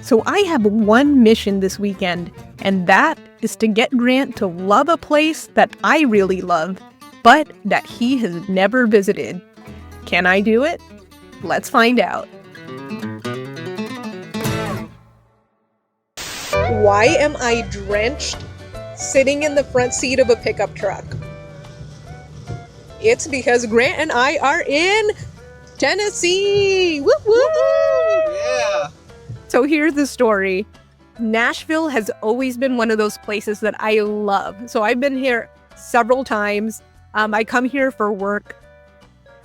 So I have one mission this weekend, and that is to get Grant to love a place that I really love, but that he has never visited. Can I do it? Let's find out. Why am I drenched sitting in the front seat of a pickup truck? It's because Grant and I are in Tennessee! Woo woo! Yeah! So here's the story. Nashville has always been one of those places that I love. So I've been here several times. I come here for work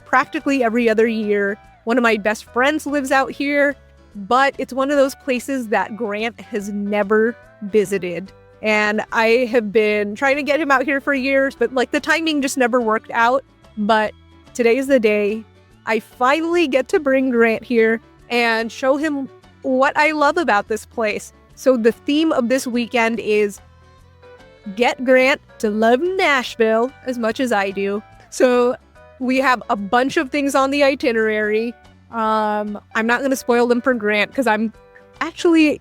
practically every other year. One of my best friends lives out here, but it's one of those places that Grant has never visited. And I have been trying to get him out here for years, but like the timing just never worked out. But today's the day. I finally get to bring Grant here and show him what I love about this place. So the theme of this weekend is get Grant to love Nashville as much as I do. So we have a bunch of things on the itinerary. I'm not going to spoil them for Grant because I'm actually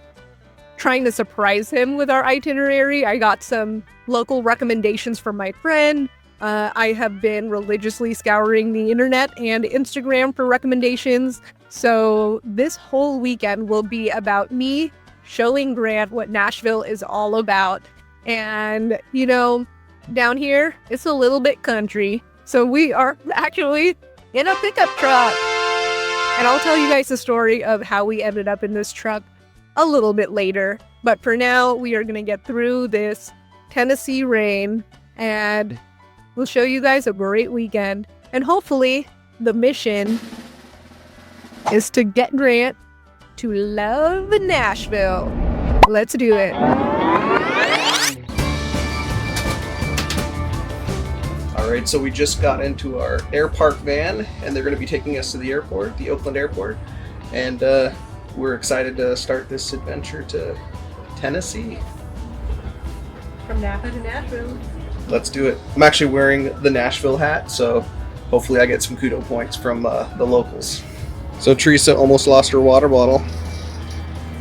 trying to surprise him with our itinerary. I got some local recommendations from my friend. I have been religiously scouring the internet and Instagram for recommendations. So this whole weekend will be about me showing Grant what Nashville is all about. And, you know, down here, it's a little bit country. So we are actually in a pickup truck. And I'll tell you guys the story of how we ended up in this truck a little bit later. But for now, we are going to get through this Tennessee rain and we'll show you guys a great weekend. And hopefully the mission is to get Grant to love Nashville. Let's do it. All right, so we just got into our air park van, and they're going to be taking us to the airport, the Oakland airport, and we're excited to start this adventure to Tennessee. From Napa to Nashville. Let's do it. I'm actually wearing the Nashville hat, so hopefully I get some kudo points from the locals. So Teresa almost lost her water bottle.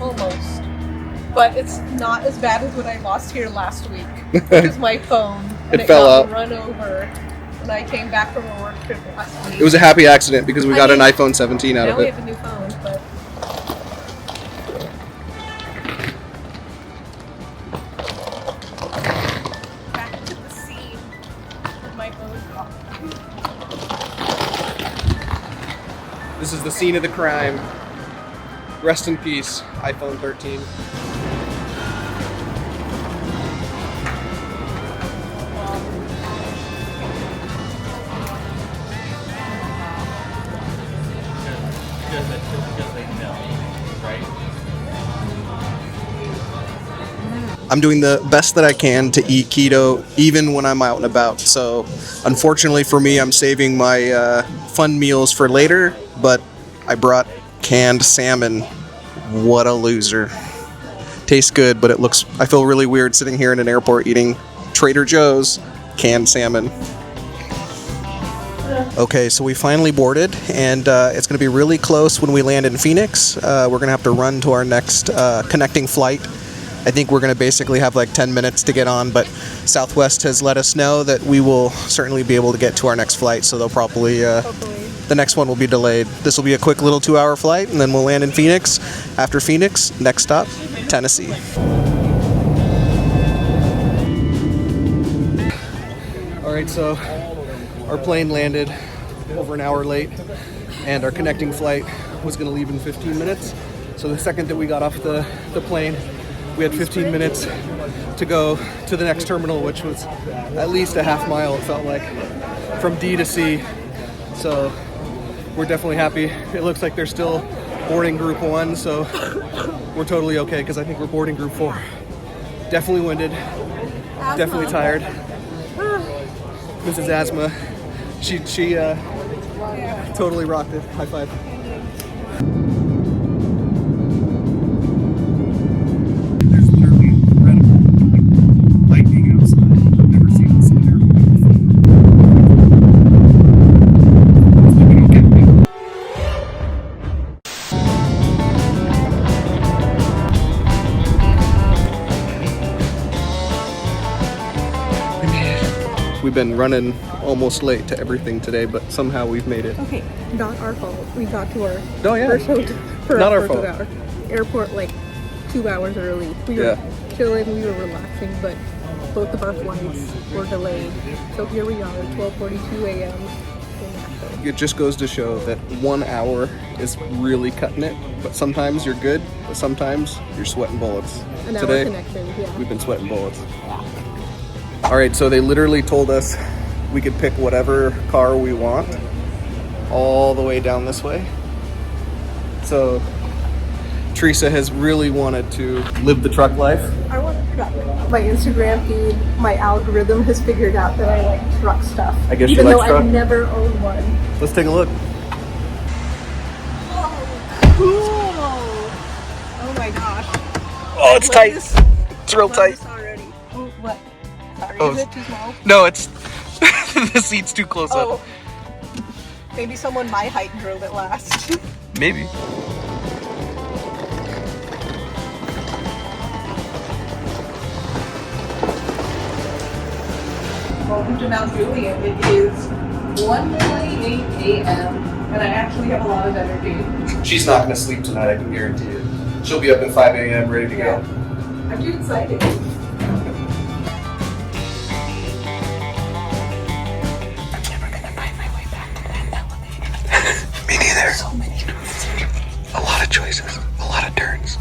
Almost. But it's not as bad as what I lost here last week, which is my phone. And it fell got out. Run over when I came back from a work trip last week. It was a happy accident because we got an iPhone 17 out of it. Now we have a new phone, but... Back to the scene of my phone dropped. This is the scene of the crime. Rest in peace, iPhone 13. I'm doing the best that I can to eat keto even when I'm out and about. So unfortunately for me, I'm saving my fun meals for later, but I brought canned salmon. What a loser. Tastes good, but I feel really weird sitting here in an airport eating Trader Joe's canned salmon. Okay, so we finally boarded, and it's going to be really close when we land in Phoenix. We're going to have to run to our next connecting flight. I think we're going to basically have like 10 minutes to get on, but Southwest has let us know that we will certainly be able to get to our next flight, so they'll probably, the next one will be delayed. This will be a quick little 2-hour flight, and then we'll land in Phoenix. After Phoenix, next stop, Tennessee. All right, so our plane landed over an hour late, and our connecting flight was going to leave in 15 minutes. So the second that we got off the plane, we had 15 minutes to go to the next terminal, which was at least a half mile, it felt like, from D to C. So we're definitely happy. It looks like they're still boarding group 1, so we're totally okay, because I think we're boarding group 4. Definitely winded, definitely tired. Mrs. Asthma, she totally rocked it. High five. We've been running almost late to everything today, but somehow we've made it. Okay, not our fault. We got to our First hotel for not our our first fault. hour. Airport like 2 hours early. We were chilling, we were relaxing, but both of our flights were delayed. So here we are, 12:42 a.m. in Nashville. It just goes to show that 1 hour is really cutting it, but sometimes you're good, but sometimes you're sweating bullets. An hour Today, connection, yeah. we've been sweating bullets. All right, so they literally told us we could pick whatever car we want all the way down this way. So Teresa has really wanted to live the truck life. I want a truck. My Instagram feed, my algorithm has figured out that I like truck stuff. I guess even you like though truck? I've never owned one. Let's take a look. Oh my gosh. Oh, it's tight. This, It's real tight. this already. Oh, what? Sorry, Oh. is it too small? No, it's the seat's too close Oh. up. Maybe someone my height drove it last. Maybe. Welcome to Mount Juliet. It is 1:28 a.m. and I actually have a lot of energy. She's not going to sleep tonight, I can guarantee it. She'll be up at 5 a.m. ready to go. I'm too excited. Me neither. So many choices. A lot of choices. A lot of turns.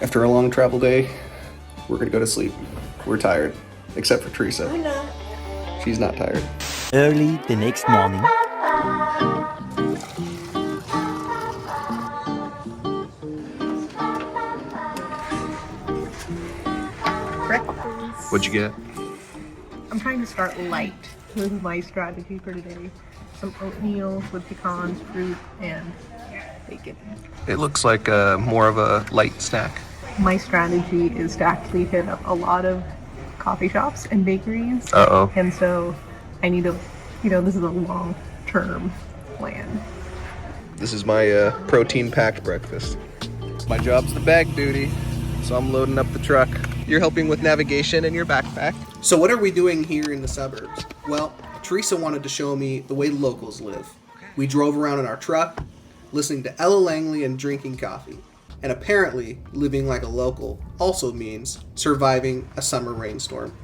After a long travel day, we're gonna go to sleep. We're tired, except for Teresa. I'm not. She's not tired. Early the next morning. Breakfast. What'd you get? I'm trying to start light with my strategy for today. Some oatmeal with pecans, fruit, and bacon. It looks like more of a light snack. My strategy is to actually hit up a lot of coffee shops and bakeries. Uh-oh. And so I need to, this is a long-term plan. This is my protein-packed breakfast. My job's the bag duty, so I'm loading up the truck. You're helping with navigation in your backpack. So what are we doing here in the suburbs? Well, Teresa wanted to show me the way locals live. We drove around in our truck, listening to Ella Langley and drinking coffee. And apparently, living like a local also means surviving a summer rainstorm.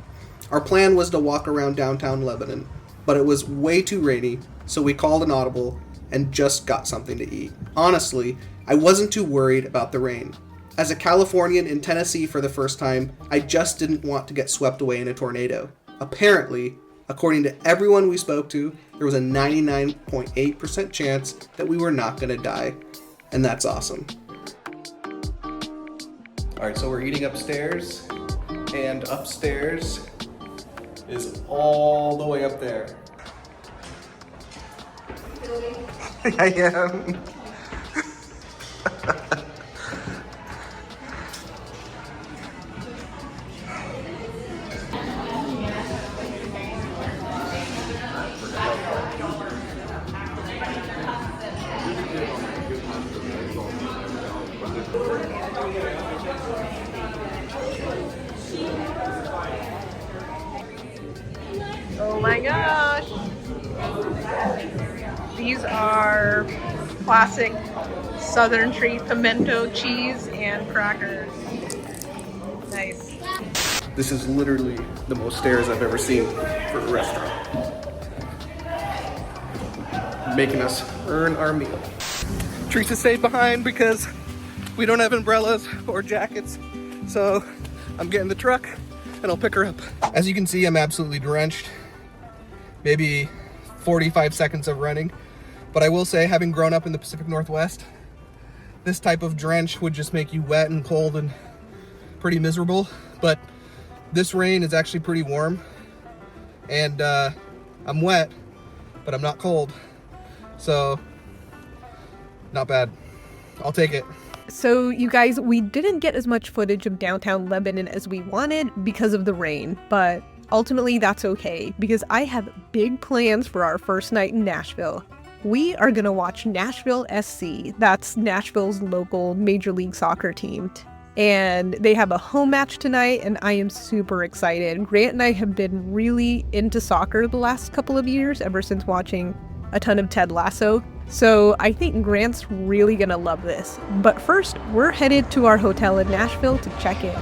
Our plan was to walk around downtown Lebanon, but it was way too rainy, so we called an audible and just got something to eat. Honestly, I wasn't too worried about the rain. As a Californian in Tennessee for the first time, I just didn't want to get swept away in a tornado. Apparently, according to everyone we spoke to, there was a 99.8% chance that we were not going to die. And that's awesome. Alright, so we're eating upstairs, and upstairs is all the way up there. I am. Oh my gosh. These are classic Southern treat pimento cheese and crackers. Nice. This is literally the most stairs I've ever seen for a restaurant. Making us earn our meal. Teresa stayed behind because we don't have umbrellas or jackets, so I'm getting the truck and I'll pick her up. As you can see, I'm absolutely drenched. Maybe 45 seconds of running. But I will say, having grown up in the Pacific Northwest, this type of drench would just make you wet and cold and pretty miserable. But this rain is actually pretty warm. And I'm wet, but I'm not cold. So, not bad. I'll take it. So, you guys, we didn't get as much footage of downtown Lebanon as we wanted because of the rain, but ultimately that's okay because I have big plans for our first night in Nashville. we are going to watch Nashville SC. That's Nashville's local Major League Soccer team. And they have a home match tonight, and I am super excited. Grant and I have been really into soccer the last couple of years, ever since watching a ton of Ted Lasso. So I think Grant's really gonna love this. But first, we're headed to our hotel in Nashville to check in.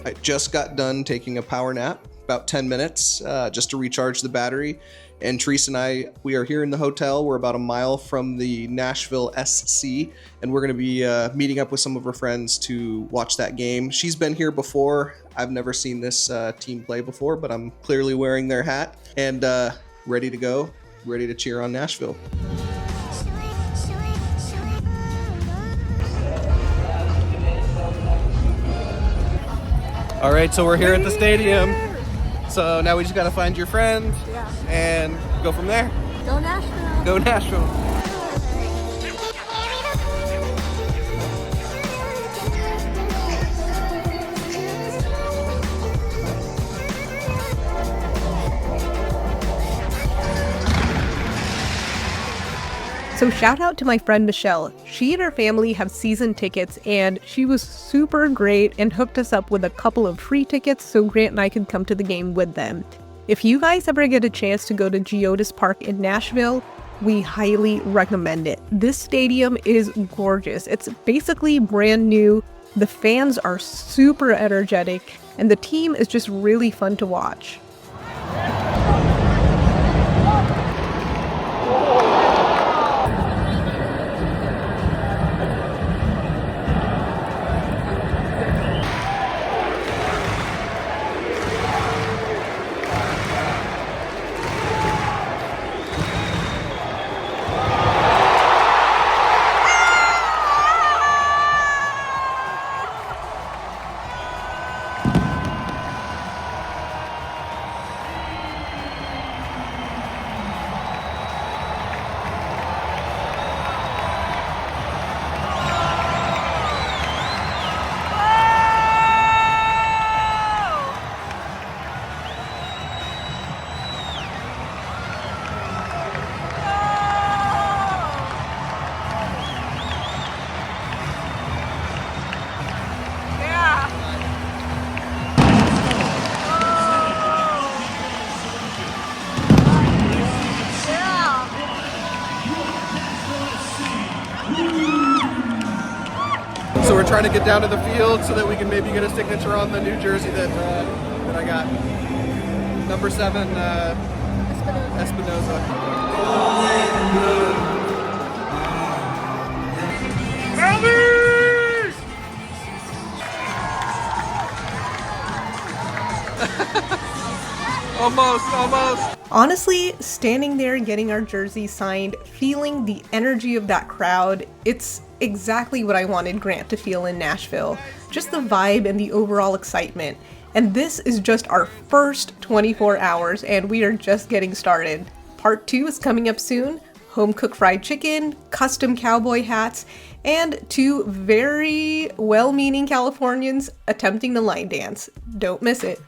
I just got done taking a power nap, about 10 minutes, just to recharge the battery. And Teresa and I, we are here in the hotel. We're about a mile from the Nashville SC, and we're going to be meeting up with some of her friends to watch that game. She's been here before. I've never seen this team play before, but I'm clearly wearing their hat and ready to go, ready to cheer on Nashville. All right, so we're here at the stadium. So now we just got to find your friend and go from there. Go Nashville! Go Nashville! So shout out to my friend Michelle. She and her family have season tickets, and she was super great and hooked us up with a couple of free tickets so Grant and I could come to the game with them. If you guys ever get a chance to go to GEODIS Park in Nashville, we highly recommend it. This stadium is gorgeous. It's basically brand new. The fans are super energetic, and the team is just really fun to watch. So we're trying to get down to the field so that we can maybe get a signature on the new jersey that I got. Number 7, Espinoza. Almost. Honestly, standing there getting our jersey signed, feeling the energy of that crowd, it's exactly what I wanted Grant to feel in Nashville. Just the vibe and the overall excitement. And this is just our first 24 hours, and we are just getting started. Part 2 is coming up soon. Home-cooked fried chicken, custom cowboy hats, and 2 very well-meaning Californians attempting the line dance. Don't miss it.